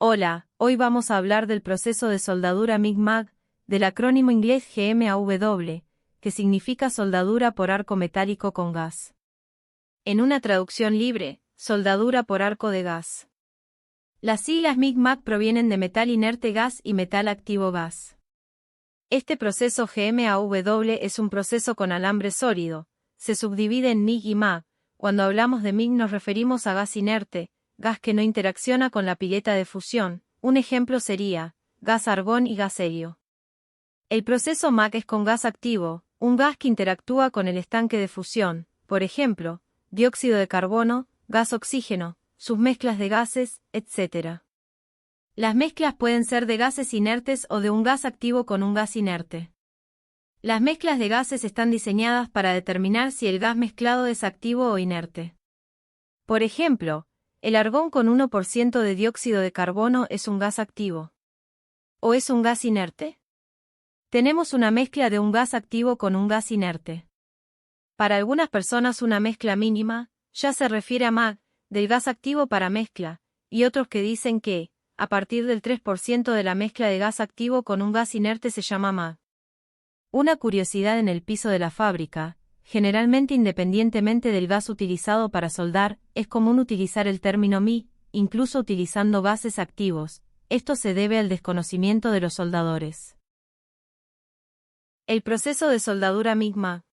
Hola, hoy vamos a hablar del proceso de soldadura MIG-MAG, del acrónimo inglés GMAW, que significa soldadura por arco metálico con gas. En una traducción libre, soldadura por arco de gas. Las siglas MIG-MAG provienen de metal inerte gas y metal activo gas. Este proceso GMAW es un proceso con alambre sólido, se subdivide en MIG y MAG. Cuando hablamos de MIG nos referimos a gas inerte, gas que no interacciona con la pileta de fusión. Un ejemplo sería gas argón y gas helio. El proceso MAG es con gas activo, un gas que interactúa con el estanque de fusión, por ejemplo, dióxido de carbono, gas oxígeno, submezclas de gases, etc. Las mezclas pueden ser de gases inertes o de un gas activo con un gas inerte. Las mezclas de gases están diseñadas para determinar si el gas mezclado es activo o inerte. Por ejemplo, el argón con 1% de dióxido de carbono es un gas activo. ¿O es un gas inerte? Tenemos una mezcla de un gas activo con un gas inerte. Para algunas personas una mezcla mínima, ya se refiere a MAG, del gas activo para mezcla, y otros que dicen que, a partir del 3% de la mezcla de gas activo con un gas inerte se llama MAG. Una curiosidad en el piso de la fábrica, generalmente independientemente del gas utilizado para soldar, es común utilizar el término MIG, incluso utilizando gases activos. Esto se debe al desconocimiento de los soldadores. El proceso de soldadura MIG-MAG.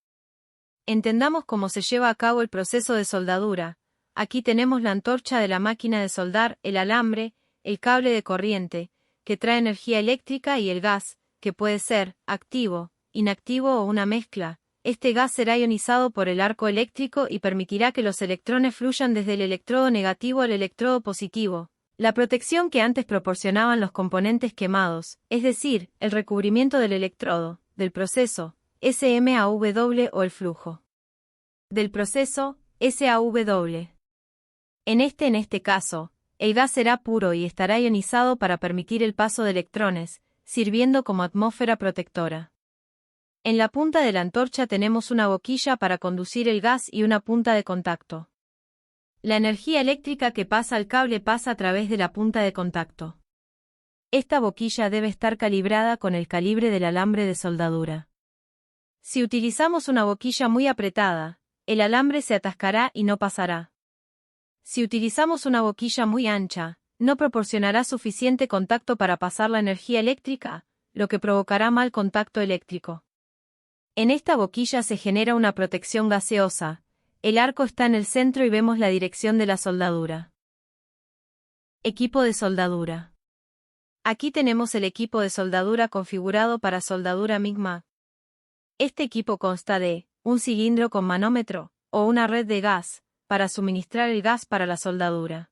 Entendamos cómo se lleva a cabo el proceso de soldadura. Aquí tenemos la antorcha de la máquina de soldar, el alambre, el cable de corriente, que trae energía eléctrica y el gas, que puede ser activo, inactivo o una mezcla. Este gas será ionizado por el arco eléctrico y permitirá que los electrones fluyan desde el electrodo negativo al electrodo positivo. La protección que antes proporcionaban los componentes quemados, es decir, el recubrimiento del electrodo, del proceso, SMAW o el flujo del proceso, SAW. En este caso, el gas será puro y estará ionizado para permitir el paso de electrones, sirviendo como atmósfera protectora. En la punta de la antorcha tenemos una boquilla para conducir el gas y una punta de contacto. La energía eléctrica que pasa al cable pasa a través de la punta de contacto. Esta boquilla debe estar calibrada con el calibre del alambre de soldadura. Si utilizamos una boquilla muy apretada, el alambre se atascará y no pasará. Si utilizamos una boquilla muy ancha, no proporcionará suficiente contacto para pasar la energía eléctrica, lo que provocará mal contacto eléctrico. En esta boquilla se genera una protección gaseosa. El arco está en el centro y vemos la dirección de la soldadura. Equipo de soldadura. Aquí tenemos el equipo de soldadura configurado para soldadura MIG-MAG. Este equipo consta de un cilindro con manómetro, o una red de gas, para suministrar el gas para la soldadura.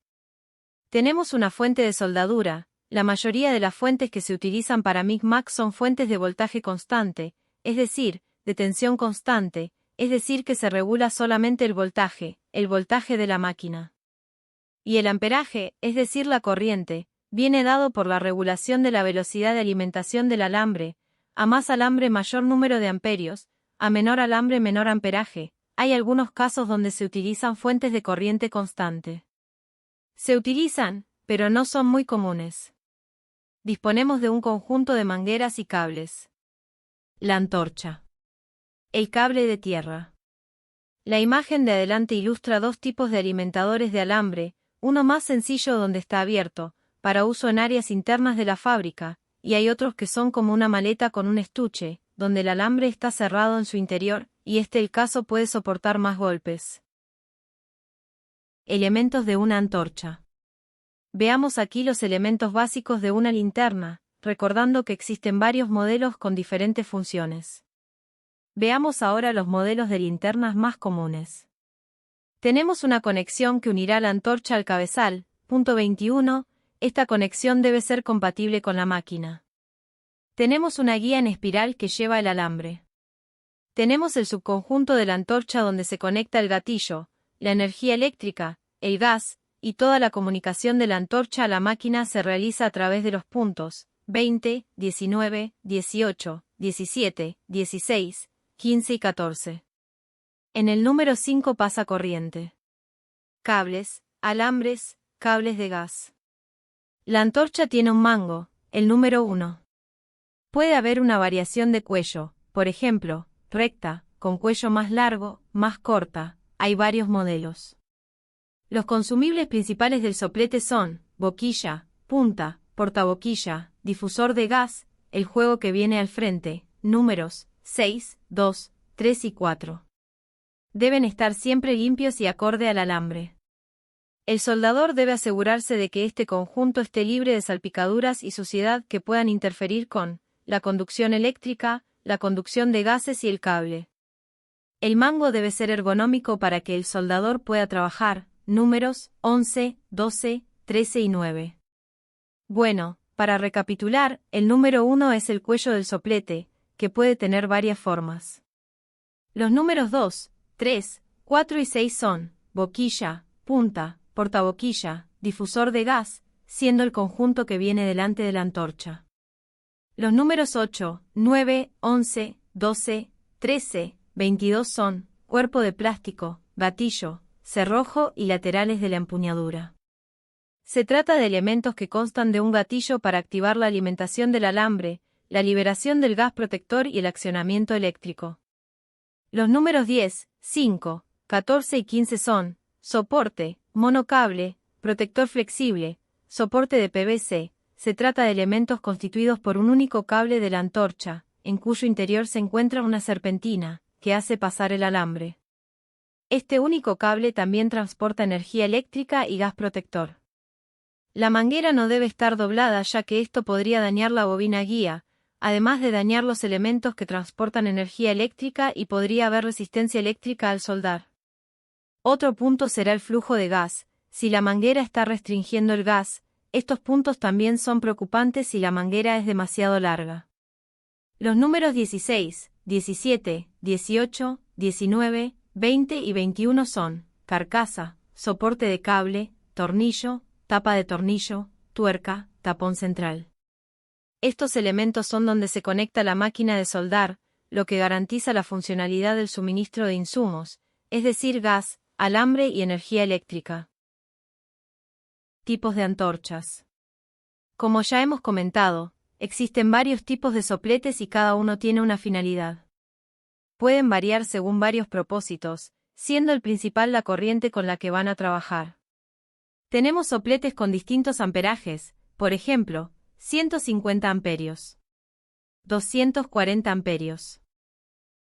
Tenemos una fuente de soldadura. La mayoría de las fuentes que se utilizan para MIG-MAG son fuentes de voltaje constante, es decir, de tensión constante, es decir que se regula solamente el voltaje de la máquina. Y el amperaje, es decir la corriente, viene dado por la regulación de la velocidad de alimentación del alambre. A más alambre mayor número de amperios, a menor alambre menor amperaje. Hay algunos casos donde se utilizan fuentes de corriente constante. Se utilizan, pero no son muy comunes. Disponemos de un conjunto de mangueras y cables. La antorcha. El cable de tierra. La imagen de adelante ilustra dos tipos de alimentadores de alambre, uno más sencillo donde está abierto, para uso en áreas internas de la fábrica, y hay otros que son como una maleta con un estuche, donde el alambre está cerrado en su interior, y el caso puede soportar más golpes. Elementos de una antorcha. Veamos aquí los elementos básicos de una linterna, recordando que existen varios modelos con diferentes funciones. Veamos ahora los modelos de linternas más comunes. Tenemos una conexión que unirá la antorcha al cabezal. Punto 21. Esta conexión debe ser compatible con la máquina. Tenemos una guía en espiral que lleva el alambre. Tenemos el subconjunto de la antorcha donde se conecta el gatillo, la energía eléctrica, el gas, y toda la comunicación de la antorcha a la máquina se realiza a través de los puntos 20, 19, 18, 17, 16, 15 y 14. En el número 5 pasa corriente. Cables, alambres, cables de gas. La antorcha tiene un mango, el número 1. Puede haber una variación de cuello, por ejemplo, recta, con cuello más largo, más corta, hay varios modelos. Los consumibles principales del soplete son boquilla, punta, portaboquilla, difusor de gas, el juego que viene al frente, números 6, 2, 3 y 4. Deben estar siempre limpios y acorde al alambre. El soldador debe asegurarse de que este conjunto esté libre de salpicaduras y suciedad que puedan interferir con la conducción eléctrica, la conducción de gases y el cable. El mango debe ser ergonómico para que el soldador pueda trabajar, números 11, 12, 13 y 9. Bueno, para recapitular, el número 1 es el cuello del soplete, que puede tener varias formas. Los números 2, 3, 4 y 6 son boquilla, punta, portaboquilla, difusor de gas, siendo el conjunto que viene delante de la antorcha. Los números 8, 9, 11, 12, 13, 22 son cuerpo de plástico, gatillo, cerrojo y laterales de la empuñadura. Se trata de elementos que constan de un gatillo para activar la alimentación del alambre, la liberación del gas protector y el accionamiento eléctrico. Los números 10, 5, 14 y 15 son soporte, monocable, protector flexible, soporte de PVC. Se trata de elementos constituidos por un único cable de la antorcha, en cuyo interior se encuentra una serpentina, que hace pasar el alambre. Este único cable también transporta energía eléctrica y gas protector. La manguera no debe estar doblada ya que esto podría dañar la bobina guía, además de dañar los elementos que transportan energía eléctrica y podría haber resistencia eléctrica al soldar. Otro punto será el flujo de gas. Si la manguera está restringiendo el gas, estos puntos también son preocupantes si la manguera es demasiado larga. Los números 16, 17, 18, 19, 20 y 21 son carcasa, soporte de cable, tornillo, tapa de tornillo, tuerca, tapón central. Estos elementos son donde se conecta la máquina de soldar, lo que garantiza la funcionalidad del suministro de insumos, es decir, gas, alambre y energía eléctrica. Tipos de antorchas. Como ya hemos comentado, existen varios tipos de sopletes y cada uno tiene una finalidad. Pueden variar según varios propósitos, siendo el principal la corriente con la que van a trabajar. Tenemos sopletes con distintos amperajes, por ejemplo, 150 amperios, 240 amperios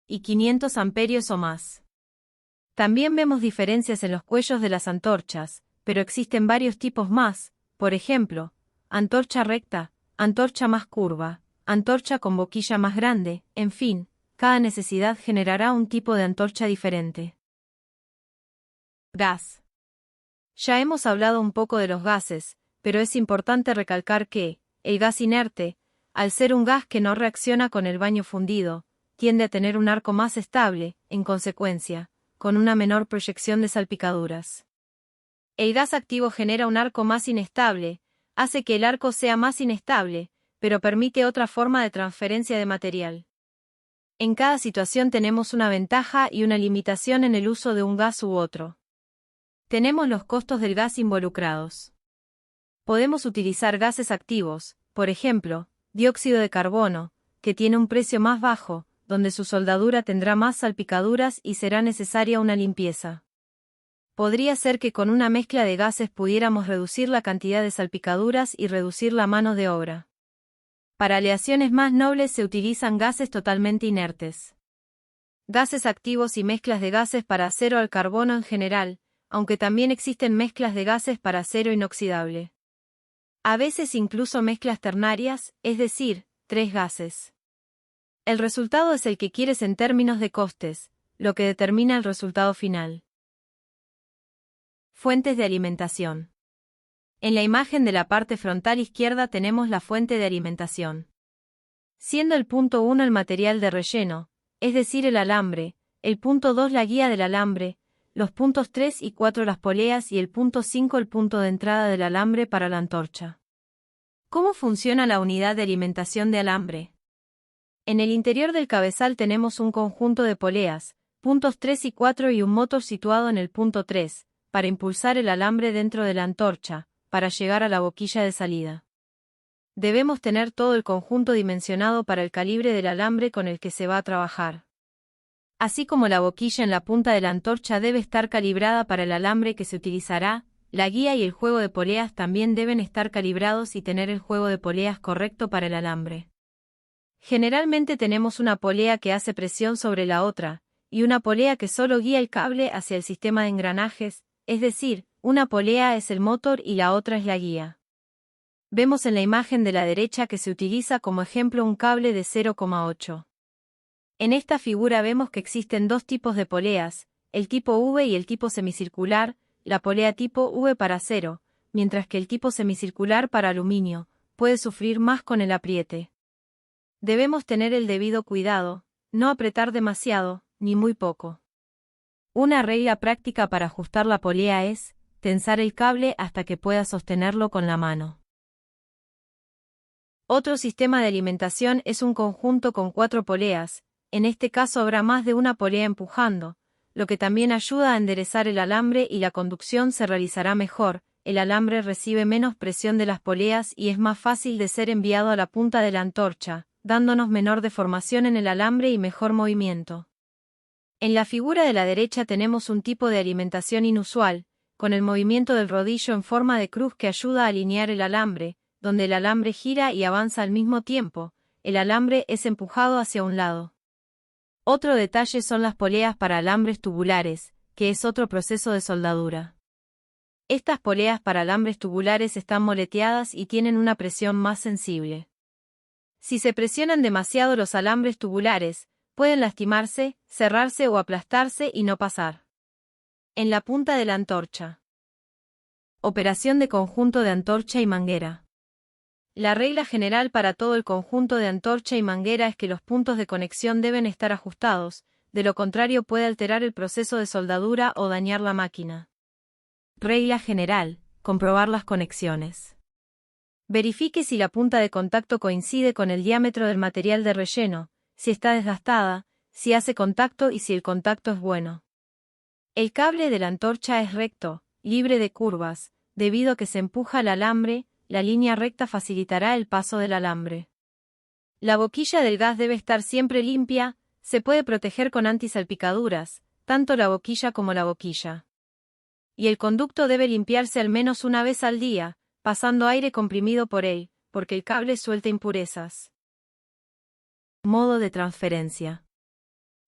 y 500 amperios o más. También vemos diferencias en los cuellos de las antorchas, pero existen varios tipos más, por ejemplo, antorcha recta, antorcha más curva, antorcha con boquilla más grande, en fin, cada necesidad generará un tipo de antorcha diferente. Gas. Ya hemos hablado un poco de los gases, pero es importante recalcar que, el gas inerte, al ser un gas que no reacciona con el baño fundido, tiende a tener un arco más estable, en consecuencia, con una menor proyección de salpicaduras. El gas activo genera un arco más inestable, hace que el arco sea más inestable, pero permite otra forma de transferencia de material. En cada situación tenemos una ventaja y una limitación en el uso de un gas u otro. Tenemos los costos del gas involucrados. Podemos utilizar gases activos, por ejemplo, dióxido de carbono, que tiene un precio más bajo, donde su soldadura tendrá más salpicaduras y será necesaria una limpieza. Podría ser que con una mezcla de gases pudiéramos reducir la cantidad de salpicaduras y reducir la mano de obra. Para aleaciones más nobles se utilizan gases totalmente inertes. Gases activos y mezclas de gases para acero al carbono en general, aunque también existen mezclas de gases para acero inoxidable. A veces incluso mezclas ternarias, es decir, 3 gases. El resultado es el que quieres en términos de costes, lo que determina el resultado final. Fuentes de alimentación. En la imagen de la parte frontal izquierda tenemos la fuente de alimentación. Siendo el punto 1 el material de relleno, es decir el alambre, el punto 2 la guía del alambre, los puntos 3 y 4 las poleas y el punto 5 el punto de entrada del alambre para la antorcha. ¿Cómo funciona la unidad de alimentación de alambre? En el interior del cabezal tenemos un conjunto de poleas, puntos 3 y 4 y un motor situado en el punto 3, para impulsar el alambre dentro de la antorcha, para llegar a la boquilla de salida. Debemos tener todo el conjunto dimensionado para el calibre del alambre con el que se va a trabajar. Así como la boquilla en la punta de la antorcha debe estar calibrada para el alambre que se utilizará, la guía y el juego de poleas también deben estar calibrados y tener el juego de poleas correcto para el alambre. Generalmente tenemos una polea que hace presión sobre la otra, y una polea que solo guía el cable hacia el sistema de engranajes, es decir, una polea es el motor y la otra es la guía. Vemos en la imagen de la derecha que se utiliza como ejemplo un cable de 0,8. En esta figura vemos que existen dos tipos de poleas, el tipo V y el tipo semicircular, la polea tipo V para acero, mientras que el tipo semicircular para aluminio, puede sufrir más con el apriete. Debemos tener el debido cuidado, no apretar demasiado, ni muy poco. Una regla práctica para ajustar la polea es tensar el cable hasta que pueda sostenerlo con la mano. Otro sistema de alimentación es un conjunto con 4 poleas, en este caso habrá más de una polea empujando, lo que también ayuda a enderezar el alambre y la conducción se realizará mejor, el alambre recibe menos presión de las poleas y es más fácil de ser enviado a la punta de la antorcha, dándonos menor deformación en el alambre y mejor movimiento. En la figura de la derecha tenemos un tipo de alimentación inusual, con el movimiento del rodillo en forma de cruz que ayuda a alinear el alambre, donde el alambre gira y avanza al mismo tiempo, el alambre es empujado hacia un lado. Otro detalle son las poleas para alambres tubulares, que es otro proceso de soldadura. Estas poleas para alambres tubulares están moleteadas y tienen una presión más sensible. Si se presionan demasiado los alambres tubulares, pueden lastimarse, cerrarse o aplastarse y no pasar. En la punta de la antorcha. Operación de conjunto de antorcha y manguera. La regla general para todo el conjunto de antorcha y manguera es que los puntos de conexión deben estar ajustados, de lo contrario puede alterar el proceso de soldadura o dañar la máquina. Regla general: comprobar las conexiones. Verifique si la punta de contacto coincide con el diámetro del material de relleno, si está desgastada, si hace contacto y si el contacto es bueno. El cable de la antorcha es recto, libre de curvas, debido a que se empuja el alambre. La línea recta facilitará el paso del alambre. La boquilla del gas debe estar siempre limpia, se puede proteger con antisalpicaduras, tanto la boquilla como la boquilla. Y el conducto debe limpiarse al menos una vez al día, pasando aire comprimido por él, porque el cable suelta impurezas. Modo de transferencia.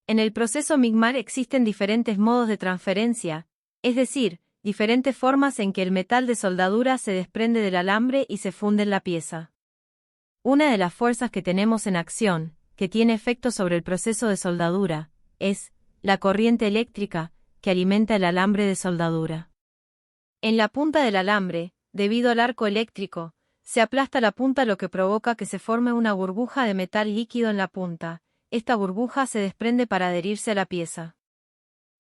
En el proceso MIG-MAG existen diferentes modos de transferencia, es decir, diferentes formas en que el metal de soldadura se desprende del alambre y se funde en la pieza. Una de las fuerzas que tenemos en acción, que tiene efecto sobre el proceso de soldadura, es la corriente eléctrica, que alimenta el alambre de soldadura. En la punta del alambre, debido al arco eléctrico, se aplasta la punta lo que provoca que se forme una burbuja de metal líquido en la punta. Esta burbuja se desprende para adherirse a la pieza.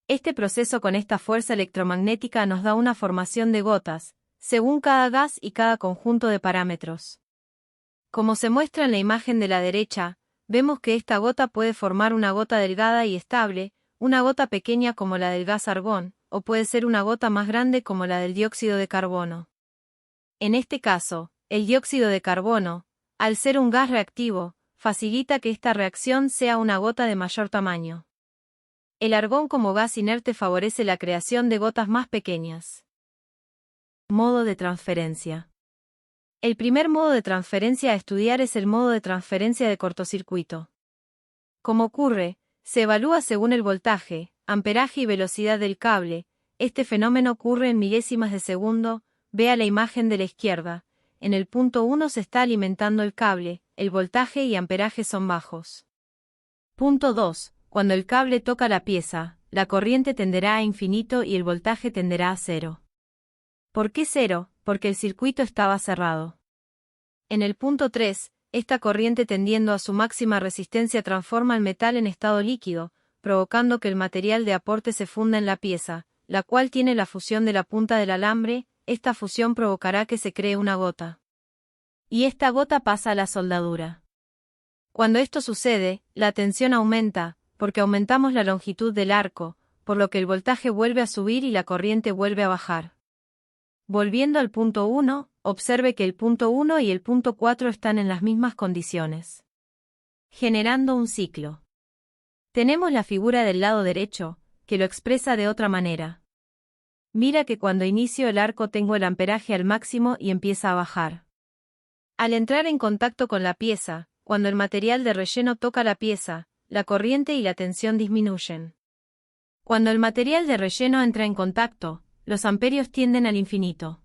Este proceso con esta fuerza electromagnética nos da una formación de gotas, según cada gas y cada conjunto de parámetros. Como se muestra en la imagen de la derecha, vemos que esta gota puede formar una gota delgada y estable, una gota pequeña como la del gas argón, o puede ser una gota más grande como la del dióxido de carbono. En este caso, el dióxido de carbono, al ser un gas reactivo, facilita que esta reacción sea una gota de mayor tamaño. El argón como gas inerte favorece la creación de gotas más pequeñas. Modo de transferencia. El primer modo de transferencia a estudiar es el modo de transferencia de cortocircuito. Como ocurre, se evalúa según el voltaje, amperaje y velocidad del cable. Este fenómeno ocurre en milésimas de segundo. Vea la imagen de la izquierda. En el punto 1 se está alimentando el cable, el voltaje y amperaje son bajos. Punto 2. Cuando el cable toca la pieza, la corriente tenderá a infinito y el voltaje tenderá a cero. ¿Por qué cero? Porque el circuito estaba cerrado. En el punto 3, esta corriente tendiendo a su máxima resistencia transforma el metal en estado líquido, provocando que el material de aporte se funda en la pieza, la cual tiene la fusión de la punta del alambre. Esta fusión provocará que se cree una gota. Y esta gota pasa a la soldadura. Cuando esto sucede, la tensión aumenta, porque aumentamos la longitud del arco, por lo que el voltaje vuelve a subir y la corriente vuelve a bajar. Volviendo al punto 1, observe que el punto 1 y el punto 4 están en las mismas condiciones, generando un ciclo. Tenemos la figura del lado derecho, que lo expresa de otra manera. Mira que cuando inicio el arco tengo el amperaje al máximo y empieza a bajar. Al entrar en contacto con la pieza, cuando el material de relleno toca la pieza, la corriente y la tensión disminuyen. Cuando el material de relleno entra en contacto, los amperios tienden al infinito.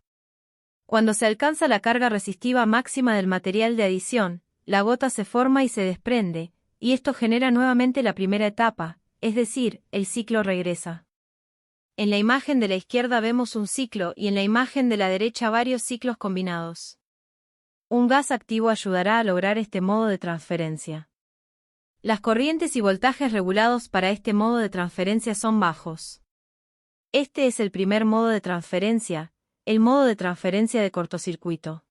Cuando se alcanza la carga resistiva máxima del material de adición, la gota se forma y se desprende, y esto genera nuevamente la primera etapa, es decir, el ciclo regresa. En la imagen de la izquierda vemos un ciclo y en la imagen de la derecha varios ciclos combinados. Un gas activo ayudará a lograr este modo de transferencia. Las corrientes y voltajes regulados para este modo de transferencia son bajos. Este es el primer modo de transferencia, el modo de transferencia de cortocircuito.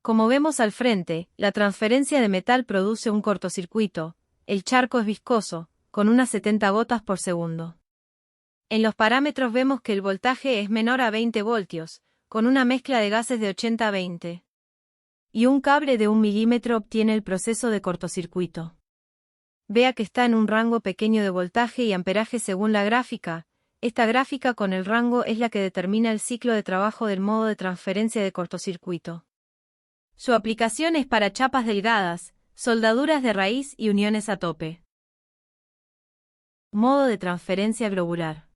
Como vemos al frente, la transferencia de metal produce un cortocircuito, el charco es viscoso, con unas 70 gotas por segundo. En los parámetros vemos que el voltaje es menor a 20 voltios, con una mezcla de gases de 80 a 20. Y un cable de 1 milímetro obtiene el proceso de cortocircuito. Vea que está en un rango pequeño de voltaje y amperaje según la gráfica. Esta gráfica con el rango es la que determina el ciclo de trabajo del modo de transferencia de cortocircuito. Su aplicación es para chapas delgadas, soldaduras de raíz y uniones a tope. Modo de transferencia globular.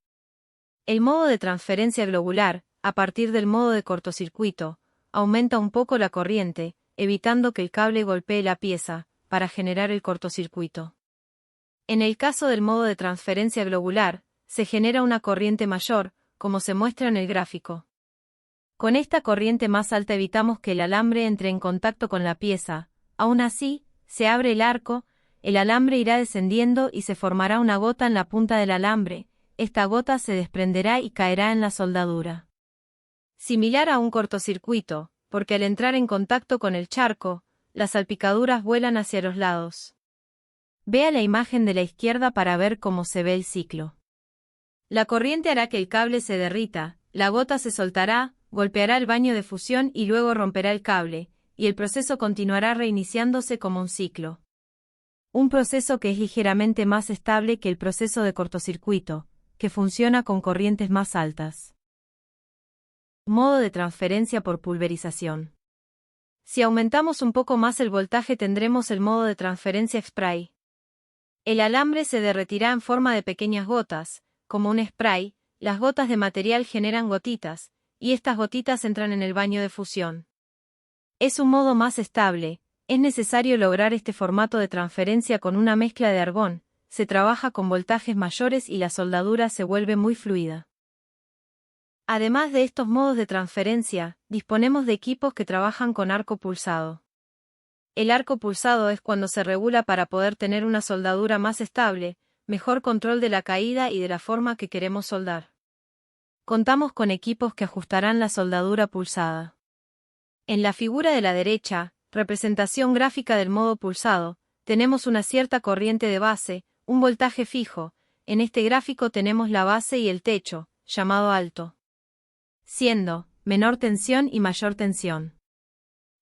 El modo de transferencia globular, a partir del modo de cortocircuito, aumenta un poco la corriente, evitando que el cable golpee la pieza, para generar el cortocircuito. En el caso del modo de transferencia globular, se genera una corriente mayor, como se muestra en el gráfico. Con esta corriente más alta evitamos que el alambre entre en contacto con la pieza. Aún así, se abre el arco, el alambre irá descendiendo y se formará una gota en la punta del alambre. Esta gota se desprenderá y caerá en la soldadura. Similar a un cortocircuito, porque al entrar en contacto con el charco, las salpicaduras vuelan hacia los lados. Vea la imagen de la izquierda para ver cómo se ve el ciclo. La corriente hará que el cable se derrita, la gota se soltará, golpeará el baño de fusión y luego romperá el cable, y el proceso continuará reiniciándose como un ciclo. Un proceso que es ligeramente más estable que el proceso de cortocircuito, que funciona con corrientes más altas. Modo de transferencia por pulverización. Si aumentamos un poco más el voltaje tendremos el modo de transferencia spray. El alambre se derretirá en forma de pequeñas gotas, como un spray, las gotas de material generan gotitas, y estas gotitas entran en el baño de fusión. Es un modo más estable, es necesario lograr este formato de transferencia con una mezcla de argón, se trabaja con voltajes mayores y la soldadura se vuelve muy fluida. Además de estos modos de transferencia, disponemos de equipos que trabajan con arco pulsado. El arco pulsado es cuando se regula para poder tener una soldadura más estable, mejor control de la caída y de la forma que queremos soldar. Contamos con equipos que ajustarán la soldadura pulsada. En la figura de la derecha, representación gráfica del modo pulsado, tenemos una cierta corriente de base, un voltaje fijo. En este gráfico tenemos la base y el techo, llamado alto, siendo menor tensión y mayor tensión.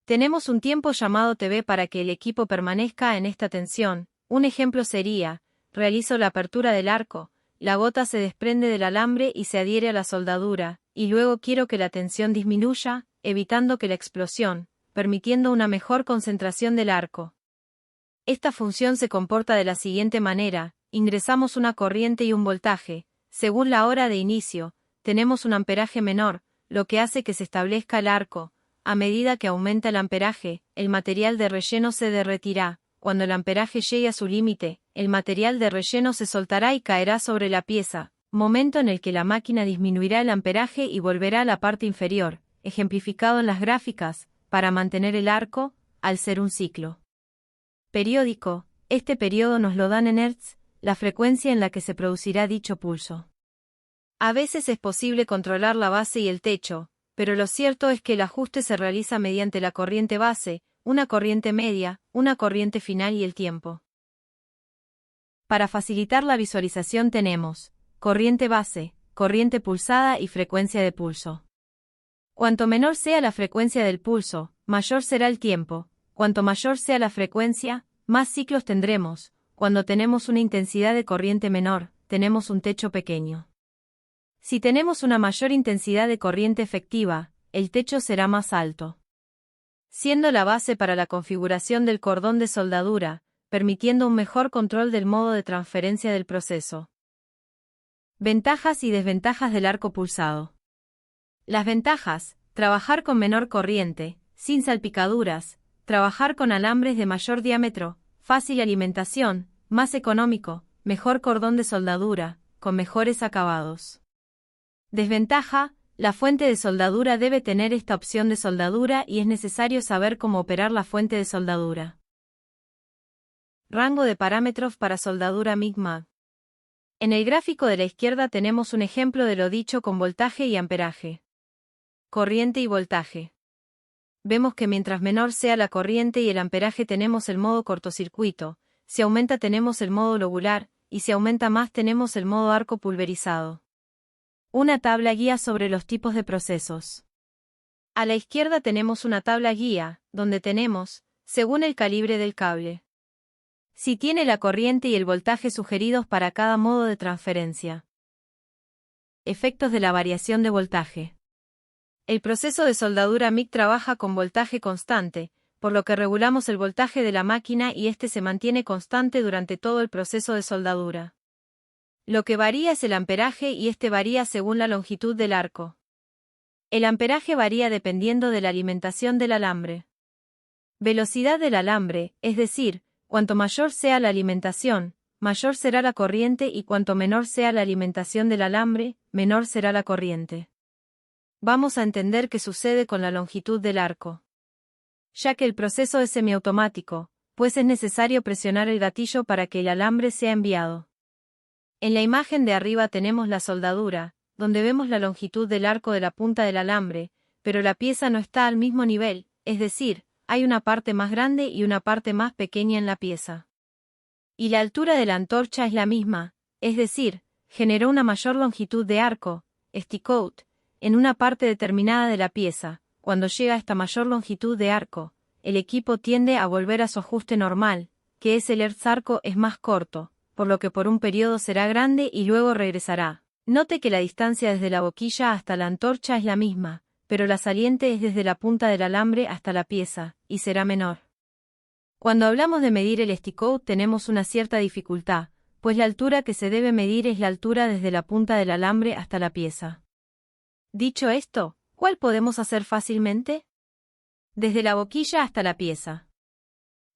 Tenemos un tiempo llamado TV para que el equipo permanezca en esta tensión. Un ejemplo sería, realizo la apertura del arco, la gota se desprende del alambre y se adhiere a la soldadura, y luego quiero que la tensión disminuya, evitando que la explosión, permitiendo una mejor concentración del arco. Esta función se comporta de la siguiente manera, ingresamos una corriente y un voltaje, según la hora de inicio, tenemos un amperaje menor, lo que hace que se establezca el arco. A medida que aumenta el amperaje, el material de relleno se derretirá. Cuando el amperaje llegue a su límite, el material de relleno se soltará y caerá sobre la pieza, momento en el que la máquina disminuirá el amperaje y volverá a la parte inferior, ejemplificado en las gráficas, para mantener el arco, al ser un ciclo periódico. Este periodo nos lo dan en Hertz, la frecuencia en la que se producirá dicho pulso. A veces es posible controlar la base y el techo, pero lo cierto es que el ajuste se realiza mediante la corriente base, una corriente media, una corriente final y el tiempo. Para facilitar la visualización tenemos corriente base, corriente pulsada y frecuencia de pulso. Cuanto menor sea la frecuencia del pulso, mayor será el tiempo. Cuanto mayor sea la frecuencia, más ciclos tendremos. Cuando tenemos una intensidad de corriente menor, tenemos un techo pequeño. Si tenemos una mayor intensidad de corriente efectiva, el techo será más alto, siendo la base para la configuración del cordón de soldadura, permitiendo un mejor control del modo de transferencia del proceso. Ventajas y desventajas del arco pulsado. Las ventajas: trabajar con menor corriente, sin salpicaduras, trabajar con alambres de mayor diámetro, fácil alimentación, más económico, mejor cordón de soldadura, con mejores acabados. Desventaja: la fuente de soldadura debe tener esta opción de soldadura y es necesario saber cómo operar la fuente de soldadura. Rango de parámetros para soldadura MIG-MAG. En el gráfico de la izquierda tenemos un ejemplo de lo dicho con voltaje y amperaje. Corriente y voltaje. Vemos que mientras menor sea la corriente y el amperaje tenemos el modo cortocircuito, si aumenta tenemos el modo lobular, y si aumenta más tenemos el modo arco pulverizado. Una tabla guía sobre los tipos de procesos. A la izquierda tenemos una tabla guía, donde tenemos, según el calibre del cable, si tiene la corriente y el voltaje sugeridos para cada modo de transferencia. Efectos de la variación de voltaje. El proceso de soldadura MIG trabaja con voltaje constante, por lo que regulamos el voltaje de la máquina y este se mantiene constante durante todo el proceso de soldadura. Lo que varía es el amperaje y este varía según la longitud del arco. El amperaje varía dependiendo de la alimentación del alambre. Velocidad del alambre, es decir, cuanto mayor sea la alimentación, mayor será la corriente y cuanto menor sea la alimentación del alambre, menor será la corriente. Vamos a entender qué sucede con la longitud del arco. Ya que el proceso es semiautomático, pues es necesario presionar el gatillo para que el alambre sea enviado. En la imagen de arriba tenemos la soldadura, donde vemos la longitud del arco de la punta del alambre, pero la pieza no está al mismo nivel, es decir, hay una parte más grande y una parte más pequeña en la pieza. Y la altura de la antorcha es la misma, es decir, generó una mayor longitud de arco, stick-out, en una parte determinada de la pieza. Cuando llega a esta mayor longitud de arco, el equipo tiende a volver a su ajuste normal, que es el arco es más corto, por lo que por un periodo será grande y luego regresará. Note que la distancia desde la boquilla hasta la antorcha es la misma, pero la saliente es desde la punta del alambre hasta la pieza, y será menor. Cuando hablamos de medir el stick-out tenemos una cierta dificultad, pues la altura que se debe medir es la altura desde la punta del alambre hasta la pieza. Dicho esto, ¿cuál podemos hacer fácilmente? Desde la boquilla hasta la pieza.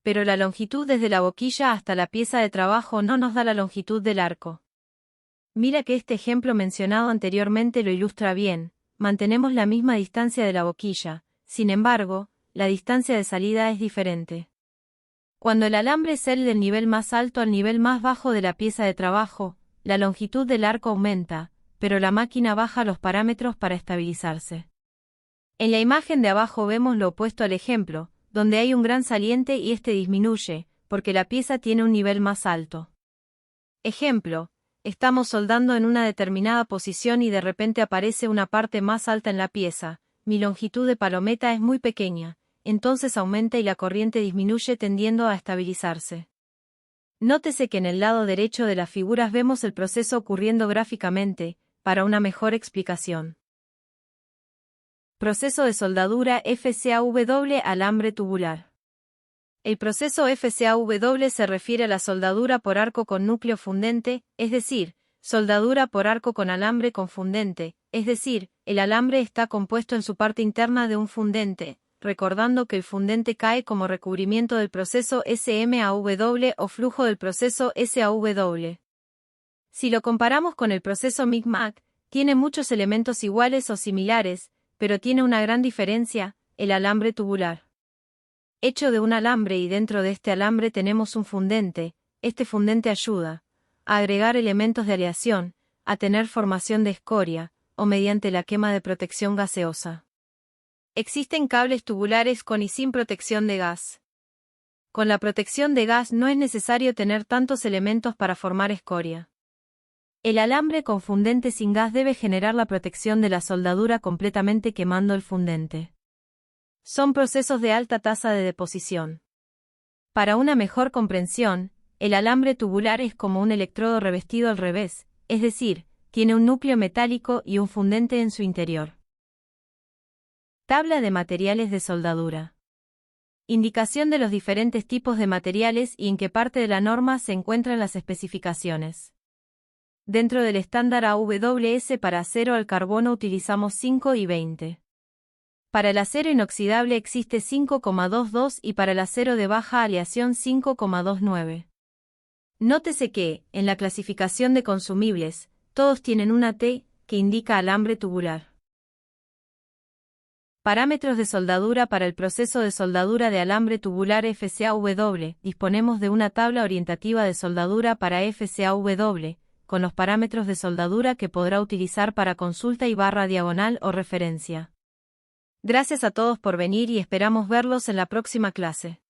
Pero la longitud desde la boquilla hasta la pieza de trabajo no nos da la longitud del arco. Mira que este ejemplo mencionado anteriormente lo ilustra bien, mantenemos la misma distancia de la boquilla, sin embargo, la distancia de salida es diferente. Cuando el alambre sale del nivel más alto al nivel más bajo de la pieza de trabajo, la longitud del arco aumenta, pero la máquina baja los parámetros para estabilizarse. En la imagen de abajo vemos lo opuesto al ejemplo, donde hay un gran saliente y este disminuye, porque la pieza tiene un nivel más alto. Ejemplo: estamos soldando en una determinada posición y de repente aparece una parte más alta en la pieza, mi longitud de palometa es muy pequeña, entonces aumenta y la corriente disminuye tendiendo a estabilizarse. Nótese que en el lado derecho de las figuras vemos el proceso ocurriendo gráficamente, para una mejor explicación. Proceso de soldadura FCAW alambre tubular. El proceso FCAW se refiere a la soldadura por arco con núcleo fundente, es decir, soldadura por arco con alambre con fundente, es decir, el alambre está compuesto en su parte interna de un fundente, recordando que el fundente cae como recubrimiento del proceso SMAW o flujo del proceso SAW. Si lo comparamos con el proceso MIG-MAG, tiene muchos elementos iguales o similares, pero tiene una gran diferencia: el alambre tubular. Hecho de un alambre y dentro de este alambre tenemos un fundente, este fundente ayuda a agregar elementos de aleación, a tener formación de escoria, o mediante la quema de protección gaseosa. Existen cables tubulares con y sin protección de gas. Con la protección de gas no es necesario tener tantos elementos para formar escoria. El alambre con fundente sin gas debe generar la protección de la soldadura completamente quemando el fundente. Son procesos de alta tasa de deposición. Para una mejor comprensión, el alambre tubular es como un electrodo revestido al revés, es decir, tiene un núcleo metálico y un fundente en su interior. Tabla de materiales de soldadura. Indicación de los diferentes tipos de materiales y en qué parte de la norma se encuentran las especificaciones. Dentro del estándar AWS para acero al carbono utilizamos 5 y 20. Para el acero inoxidable existe 5,22 y para el acero de baja aleación 5,29. Nótese que, en la clasificación de consumibles, todos tienen una T, que indica alambre tubular. Parámetros de soldadura para el proceso de soldadura de alambre tubular FCAW. Disponemos de una tabla orientativa de soldadura para FCAW, con los parámetros de soldadura que podrá utilizar para consulta y /diagonal o referencia. Gracias a todos por venir y esperamos verlos en la próxima clase.